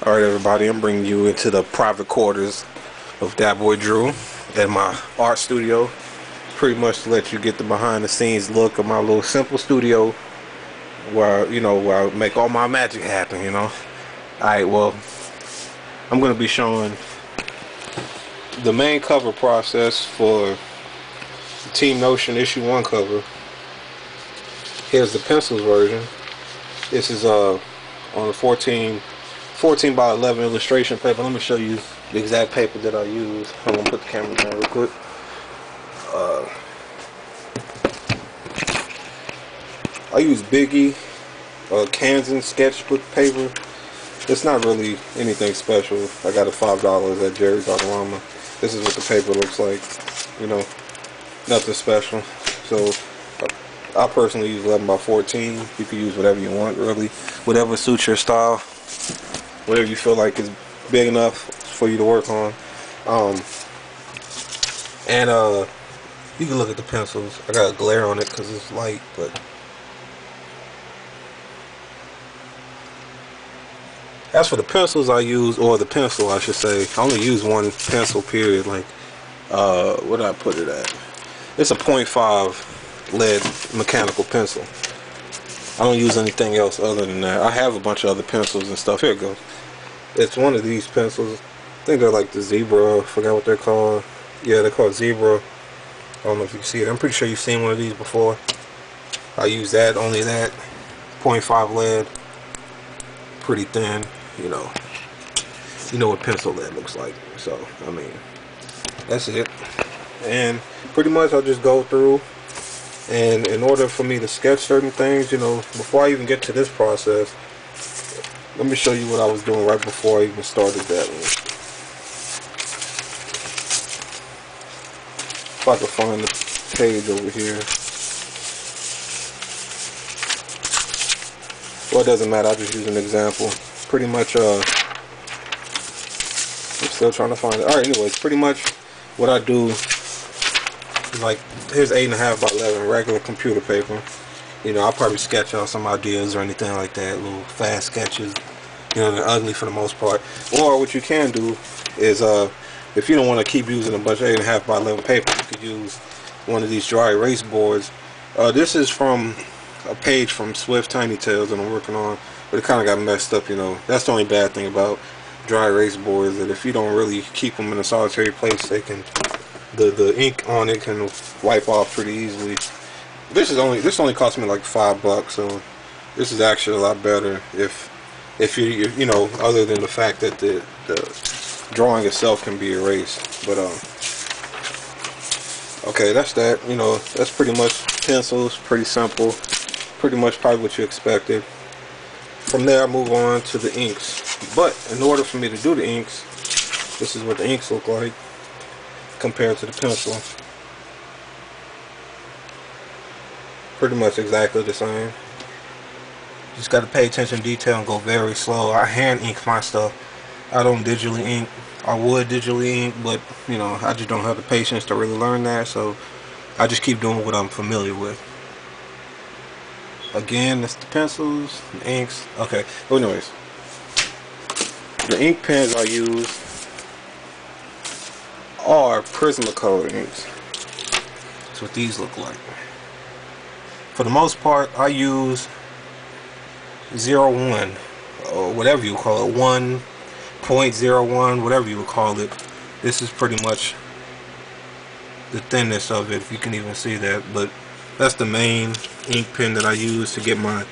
Alright everybody, I'm bringing you into the private quarters of that boy Drew at my art studio. Pretty much to let you get the behind the scenes look of my little simple studio where, where I make all my magic happen. Alright, well, I'm going to be showing the main cover process for the Team Notion issue 1 cover. Here's the pencils version. This is on the 14 by 11 illustration paper. Let me show you the exact paper that I use. I'm gonna put the camera down real quick. I use Biggie Kansan sketchbook paper. It's not really anything special. I got it $5 at Jerry's Autorama. This is what the paper looks like. Nothing special. So I personally use 11 by 14. You can use whatever you want, really. Whatever suits your style. Whatever you feel like is big enough for you to work on. You can look at the pencils. I got a glare on it because it's light, but as for the pencils I use, or the pencil I should say, I only use one pencil, period. Like, what did I put it at? It's a 0.5 lead mechanical pencil. I don't use anything else other than that. I have a bunch of other pencils and stuff. Here it goes. It's one of these pencils. I think they're like the Zebra. I forgot what they're called. Yeah, they're called Zebra. I don't know if you can see it. I'm pretty sure you've seen one of these before. I use that, only that. 0.5 lead. Pretty thin, You know what pencil lead looks like. So, I mean, that's it. And pretty much I'll just go through. And in order for me to sketch certain things, before I even get to this process, let me show you what I was doing right before I even started that one. If I can find the page over here. Well, it doesn't matter, I'll just use an example. Pretty much, I'm still trying to find it. Alright, anyways, pretty much what I do, like, here's 8.5 by 11 regular computer paper. I'll probably sketch out some ideas or anything like that, little fast sketches. They're ugly for the most part. Or what you can do is, if you don't want to keep using a bunch of 8.5 by 11 paper, you could use one of these dry erase boards. This is from a page from Swift Tiny Tales that I'm working on, but it kind of got messed up. That's the only bad thing about dry erase boards, that if you don't really keep them in a solitary place, they can, the ink on it can wipe off pretty easily. This only cost me like $5, so this is actually a lot better if you other than the fact that the drawing itself can be erased. But okay, that's that. That's pretty much pencils. Pretty simple. Pretty much probably what you expected. From there I move on to the inks. But in order for me to do the inks, this is what the inks look like compared to the pencil. Pretty much exactly the same. Just got to pay attention to detail and go very slow. I hand ink my stuff. I don't digitally ink. I would digitally ink, but I just don't have the patience to really learn that, so I just keep doing what I'm familiar with. Again, that's the pencils, the inks. Okay, well, anyways, the ink pens I use are Prismacolor inks. That's what these look like. For the most part, I use 01 or whatever you call it, 1.01, whatever you would call it. This is pretty much the thinness of it, if you can even see that. But that's the main ink pen that I use to get my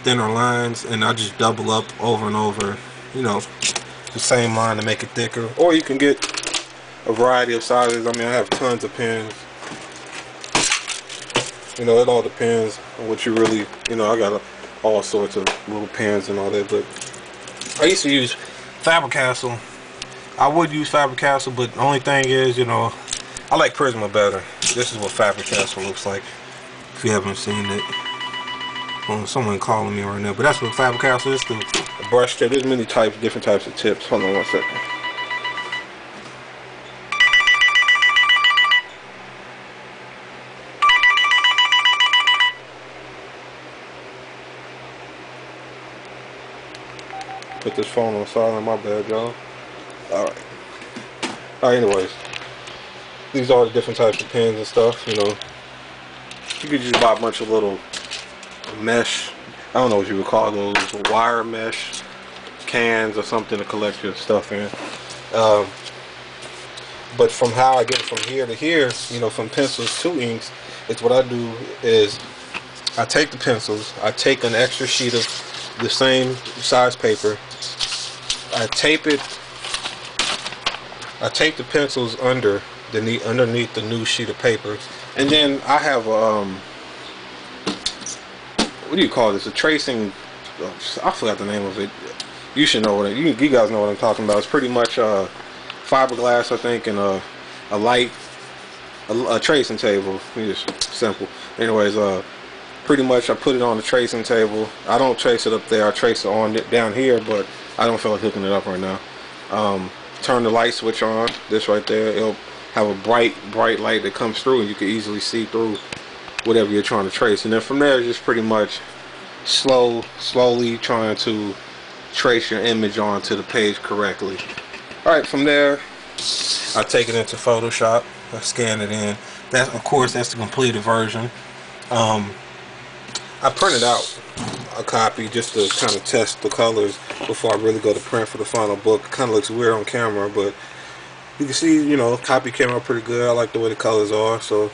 thinner lines, and I just double up over and over, the same line to make it thicker. Or you can get a variety of sizes. I mean, I have tons of pens. It all depends on what you really, I got all sorts of little pens and all that. But I used to use Faber-Castell. I would use Faber-Castell, but the only thing is, I like Prisma better. This is what Faber-Castell looks like, if you haven't seen it. Well, someone calling me right now, but that's what Faber-Castell is. The brush tip. There's many types, different types of tips. Hold on one second. Put this phone on silent, my bad, y'all. Alright. Alright, anyways. These are the different types of pens and stuff, you know. You could just buy a bunch of little mesh, I don't know what you would call those, wire mesh cans or something to collect your stuff in. But from how I get it from here to here, you know, from pencils to inks, it's what I do is I take the pencils, I take an extra sheet of the same size paper, I tape the pencils underneath the new sheet of paper, and then I have what do you call this? A tracing. I forgot the name of it. You should know what you guys know what I'm talking about. It's pretty much fiberglass, I think, and a tracing table. It's simple. Anyways, pretty much I put it on the tracing table. I don't trace it up there. I trace it down here, but I don't feel like hooking it up right now. Turn the light switch on. This right there, it'll have a bright light that comes through, and you can easily see through whatever you're trying to trace. And then from there, just pretty much slowly trying to trace your image onto the page correctly. Alright, from there I take it into Photoshop, I scan it in. That, of course, that's the completed version. I printed out a copy just to kind of test the colors before I really go to print for the final book. It kind of looks weird on camera, but you can see, you know, copy came out pretty good. I like the way the colors are, so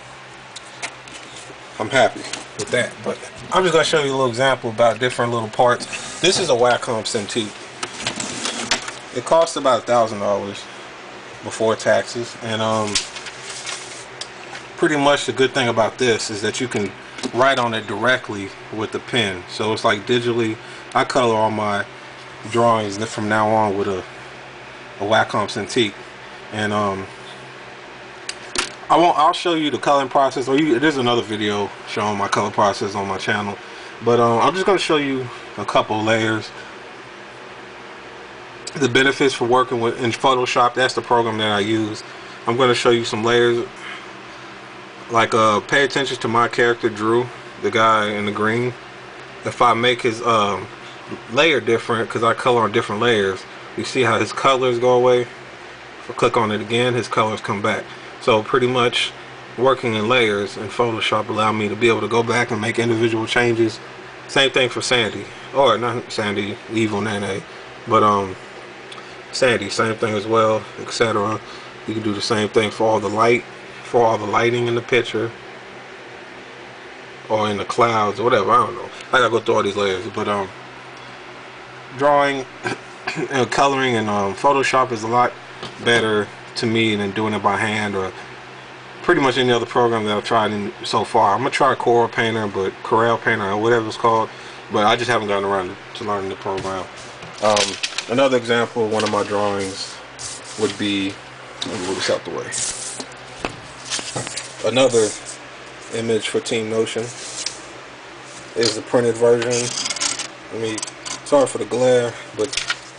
I'm happy with that. But I'm just going to show you a little example about different little parts. This is a Wacom Cintiq. It costs about $1,000 before taxes, and pretty much the good thing about this is that you can write on it directly with the pen. So it's like digitally. I color all my drawings from now on with a Wacom Cintiq, and I'll show you the coloring process, or there's another video showing my color process on my channel, but I'm just going to show you a couple layers. The benefits for working in Photoshop, that's the program that I use. I'm going to show you some layers, like pay attention to my character Drew, the guy in the green. If I make his layer different, because I color on different layers, you see how his colors go away. If I click on it again, his colors come back. So pretty much working in layers in Photoshop allow me to be able to go back and make individual changes. Same thing for Sandy, or not Sandy, Evil Nene, but Sandy, same thing as well, etc. You can do the same thing for all the lighting in the picture, or in the clouds, or whatever. I don't know. I gotta go through all these layers, but drawing and coloring in Photoshop is a lot better to me than doing it by hand or pretty much any other program that I've tried so far. I'm gonna try Corel Painter, or whatever it's called, but I just haven't gotten around to learning the program. Another example of one of my drawings would be, let me move this out the way. Another image for Team Notion is the printed version. Sorry for the glare, but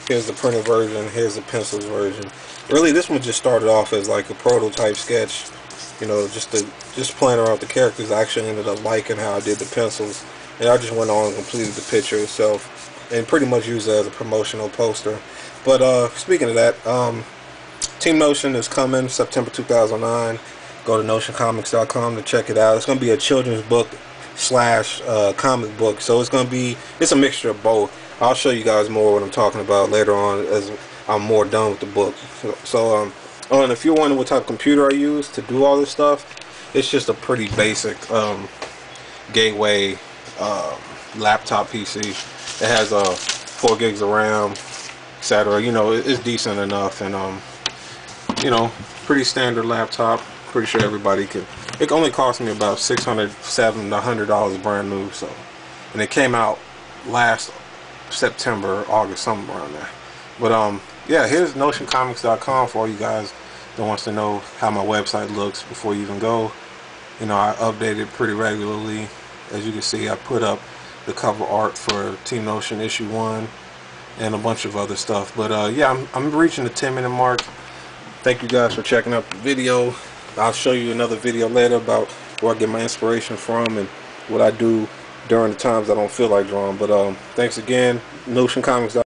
here's the printed version, here's the pencils version. Really, this one just started off as like a prototype sketch, you know, just playing around with the characters. I actually ended up liking how I did the pencils, and I just went on and completed the picture itself, and pretty much used it as a promotional poster. But speaking of that, Team Notion is coming September 2009. Go to notioncomics.com to check it out. It's going to be a children's book / comic book, so it's a mixture of both. I'll show you guys more what I'm talking about later on as I'm more done with the book. So and if you're wondering what type of computer I use to do all this stuff, it's just a pretty basic gateway laptop PC. It has 4 gigs of RAM, etc. You know, it's decent enough, and you know, pretty standard laptop. Pretty sure everybody can. It only cost me about $600, $700 brand new. So, and it came out last September, August, somewhere around there. But yeah, here's notioncomics.com for all you guys that wants to know how my website looks before you even go. You know, I update it pretty regularly. As you can see, I put up the cover art for Team Notion issue 1 and a bunch of other stuff. But yeah, I'm reaching the 10-minute mark. Thank you guys for checking out the video. I'll show you another video later about where I get my inspiration from and what I do during the times I don't feel like drawing. But thanks again, Notion Comics.